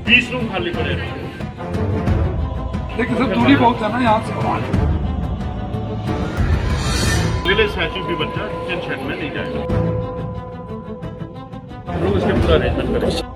20 room खाली पड़े हैं। लेकिन सर दूरी बहुत है ना यहाँ से। अगले स्टैच्यू भी बच्चा किचन शेड में नहीं जाएगा। हम लोग इसके पूरा अरेंजमेंट करेंगे।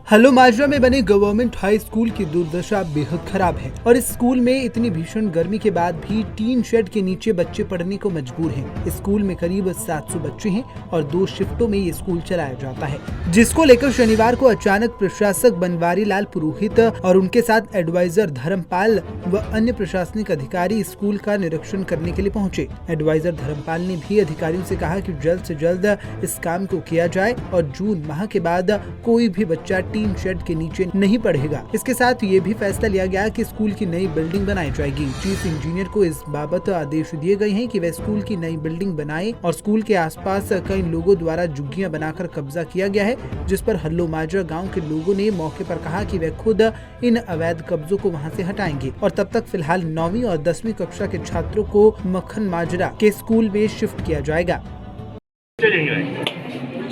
हल्लुमाजरा में बने गवर्नमेंट हाई स्कूल की दुर्दशा बेहद खराब है और इस स्कूल में इतनी भीषण गर्मी के बाद भी टीन शेड के नीचे बच्चे पढ़ने को मजबूर हैं। इस स्कूल में करीब 700 बच्चे हैं और 2 शिफ्टों में ये स्कूल चलाया जाता है, जिसको लेकर शनिवार को अचानक प्रशासक बनवारी लाल पुरोहित और उनके साथ एडवाइजर धर्मपाल व अन्य प्रशासनिक अधिकारी स्कूल का निरीक्षण करने के लिए पहुँचे। एडवाइजर धर्मपाल ने भी अधिकारियों से कहा कि जल्द से जल्द इस काम को किया जाए और जून माह के बाद कोई भी बच्चा टीन शेड के नीचे नहीं पढ़ेगा। इसके साथ ये भी फैसला लिया गया कि स्कूल की नई बिल्डिंग बनाई जाएगी। चीफ इंजीनियर को इस बाबत आदेश दिए गए हैं कि वह स्कूल की नई बिल्डिंग बनाए और स्कूल के आसपास कई लोगों द्वारा झुग्गियां बनाकर कब्जा किया गया है, जिस पर हल्लुमाजरा गांव के लोगों ने मौके पर कहा कि वे खुद इन अवैध कब्जों को वहां से हटाएंगे और तब तक फिलहाल 9वीं और 10वीं कक्षा के छात्रों को मक्खन माजरा के स्कूल में शिफ्ट किया जाएगा।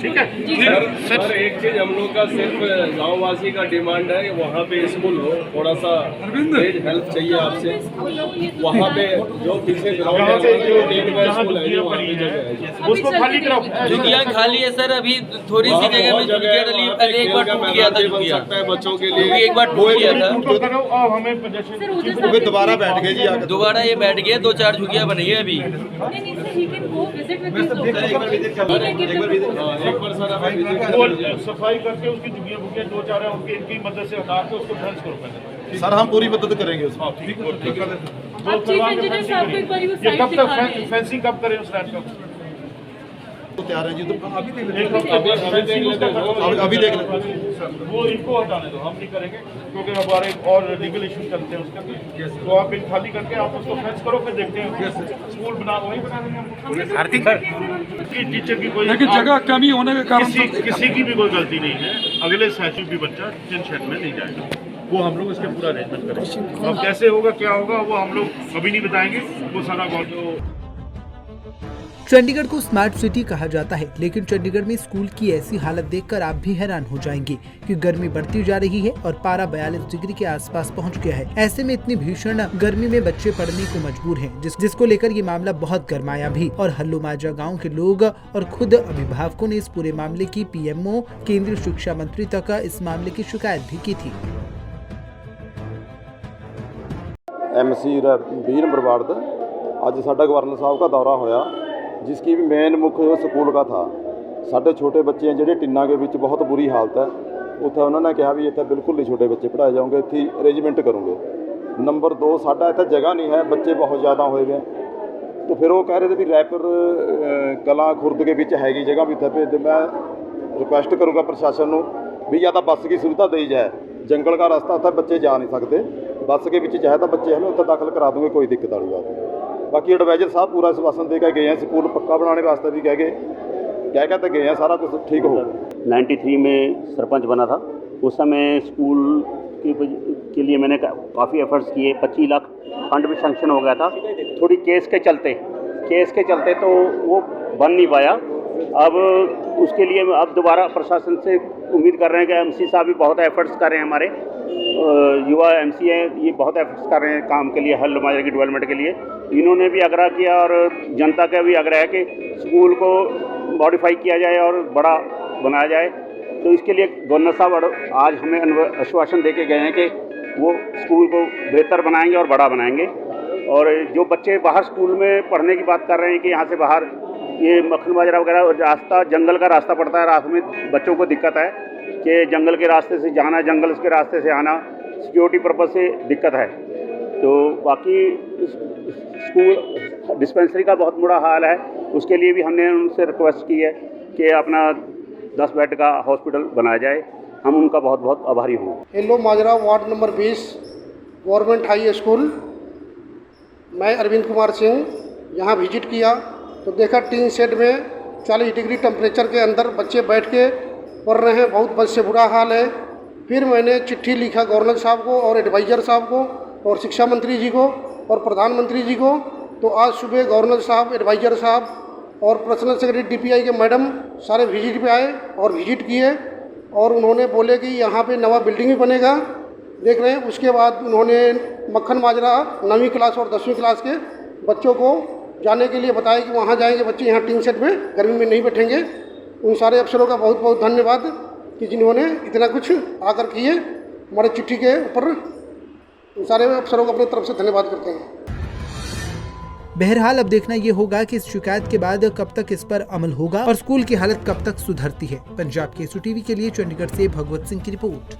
ठीक है सर, एक चीज हम लोग का सिर्फ गांववासी का डिमांड है, वहाँ पे स्कूल हो, थोड़ा सा हेल्प चाहिए आपसे। वहाँ पे जो पीछे ग्राउंड है, स्कूल है, वहाँ पे जगह है, उसको खाली कराओ। झुग्गियाँ खाली है सर, अभी थोड़ी सी जगह में झुग्गियाँ डली है। पहले एक बार टूट गया था झुग्गियाँ, बच्चों के लिए एक बार टूट गया था, दोबारा बैठ गए जी, दोबारा ये बैठ गया। 2-4 झुग्गियाँ बनी है अभी। सफाई करके उसकी झुग्गियाँ भुग्गियाँ 2-4 है उनकी इनकी मदद से हटा के उसको फेंस करो पहले। सर हम पूरी मदद करेंगे उसको। ठीक है। कब तक फेंसिंग कब करें उस लैंड का? तो तैयार है जी, तो अभी देख लेते वो इनको हटाने दो, हम नहीं करेंगे क्योंकि हमारे और लीगल इशू चलते हैं उसके। तो आप इन खाली करके आप उसको फेंस करो, फिर देखते हैं स्कूल बना वहीं बना देंगे। टीचर की कोई जगह कमी होने के कारण किसी की भी कोई गलती नहीं है। अगले स्टैच्यू भी बच्चा किचन शेड में नहीं जाएगा। वो हम लोग इसके पूरा अरेंजमेंट करेंगे। अब कैसे होगा क्या होगा वो हम लोग अभी नहीं बताएंगे, वो सारा चंडीगढ़ को स्मार्ट सिटी कहा जाता है, लेकिन चंडीगढ़ में स्कूल की ऐसी हालत देखकर आप भी हैरान हो जाएंगे कि गर्मी बढ़ती जा रही है और पारा 42 डिग्री के आसपास पहुंच गया है। ऐसे में इतनी भीषण गर्मी में बच्चे पढ़ने को मजबूर हैं, जिसको लेकर ये मामला बहुत गरमाया भी और हल्लुमाजरा गांव के लोग और खुद अभिभावकों ने इस पूरे मामले की पीएमओ केंद्रीय शिक्षा मंत्री तक इस मामले की शिकायत भी की थी। MC ਵੀਰ ਬਰਵਾੜ ਦਾ ਅੱਜ ਸਾਡਾ ਗਵਰਨਰ ਸਾਹਿਬ ਦਾ ਦੌਰਾ ਹੋਇਆ, जिसकी भी मेन मुख्य स्कूल का था। साढ़े छोटे बच्चे हैं ਜਿਹੜੇ टिन्ना के ਵਿੱਚ बहुत बुरी हालत है। ਉੱਥੇ ਉਹਨਾਂ ਨੇ ਕਿਹਾ ਵੀ ਇੱਥੇ ਬਿਲਕੁਲ ਨਹੀਂ ਛੋਟੇ ਬੱਚੇ ਪੜ੍ਹਾਏ ਜਾਓਗੇ, ਇੱਥੇ ਅਰੇਂਜਮੈਂਟ ਕਰੋਗੇ। नंबर 2 ਸਾਡਾ ਇੱਥੇ जगह नहीं है, बच्चे बहुत ज़्यादा ਹੋਏ ਵੇ। तो फिर वो कह रहे थे भी रैपर कलां खुर्द के ਵਿੱਚ हैगी जगह भी ਇੱਥੇ ਭੇਜ ਦੇ। मैं रिक्वेस्ट करूँगा प्रशासन ਨੂੰ भी या तो बस की सुविधा दी जाए, जंगल का रास्ता उत्थे बच्चे जा नहीं सकते, बस के ਵਿੱਚ चाहे तो बच्चे हमें उत्थे दाखिल करा दूँगे, कोई दिक्कत वाली बात नहीं। बाकी एडवाइजर साहब पूरा आश्वासन दे के गए हैं, स्कूल पक्का बनाने वास्ते भी कह के गए हैं, सारा कुछ ठीक होगा। 93 में सरपंच बना था, उस समय स्कूल के लिए मैंने काफ़ी एफर्ट्स किए। 25 लाख फंड भी सैंक्शन हो गया था, थोड़ी केस के चलते तो वो बन नहीं पाया। अब उसके लिए अब दोबारा प्रशासन से उम्मीद कर रहे हैं कि MC साहब भी बहुत एफर्ट्स कर रहे हैं, हमारे युवा MC हैं, ये बहुत एफर्ट्स कर रहे हैं काम के लिए, हल्लुमाजरा की डेवलपमेंट के लिए। इन्होंने भी आग्रह किया और जनता का भी आग्रह है कि स्कूल को मॉडिफाई किया जाए और बड़ा बनाया जाए। तो इसके लिए गवर्नर साहब आज हमें आश्वासन दे के गए हैं कि वो स्कूल को बेहतर बनाएंगे और बड़ा बनाएंगे। और जो बच्चे बाहर स्कूल में पढ़ने की बात कर रहे हैं कि यहाँ से बाहर ये मक्खन माजरा वगैरह रास्ता, जंगल का रास्ता पड़ता है, रात में बच्चों को दिक्कत है कि जंगल के रास्ते से जाना, जंगल के रास्ते से आना, सिक्योरिटी पर्पज़ से दिक्कत है। तो बाकी स्कूल डिस्पेंसरी का बहुत बुरा हाल है, उसके लिए भी हमने उनसे रिक्वेस्ट की है कि अपना 10 बेड का हॉस्पिटल बनाया जाए। हम उनका बहुत बहुत आभारी होंगे। Hallomajra ward number 20 government high school, मैं अरविंद कुमार सिंह यहाँ विजिट किया तो देखा टीन शेड में 40 डिग्री टेम्परेचर के अंदर बच्चे बैठ के पढ़ रहे हैं, बहुत बच से बुरा हाल है। फिर मैंने चिट्ठी लिखा गवर्नर साहब को और एडवाइज़र साहब को और शिक्षा मंत्री जी को और प्रधानमंत्री जी को। तो आज सुबह गवर्नर साहब, एडवाइज़र साहब और पर्सनल सेक्रेटरी DPI के मैडम सारे विजिट पे आए और विजिट किए और उन्होंने बोले कि यहाँ पे नवा बिल्डिंग भी बनेगा, देख रहे हैं। उसके बाद उन्होंने मक्खन माजरा 9वीं क्लास और 10वीं क्लास के बच्चों को जाने के लिए बताया कि वहाँ जाएंगे बच्चे, यहाँ टीन शेड में गर्मी में नहीं बैठेंगे। उन सारे अफसरों का बहुत बहुत धन्यवाद कि जिन्होंने इतना कुछ आकर किए हमारे चिट्ठी के ऊपर। उन सारे अफसरों को अपनी तरफ से धन्यवाद करते हैं। बहरहाल अब देखना ये होगा कि इस शिकायत के बाद कब तक इस पर अमल होगा और स्कूल की हालत कब तक सुधरती है। पंजाब केसरी टीवी के लिए चंडीगढ़ से भगवत सिंह की रिपोर्ट।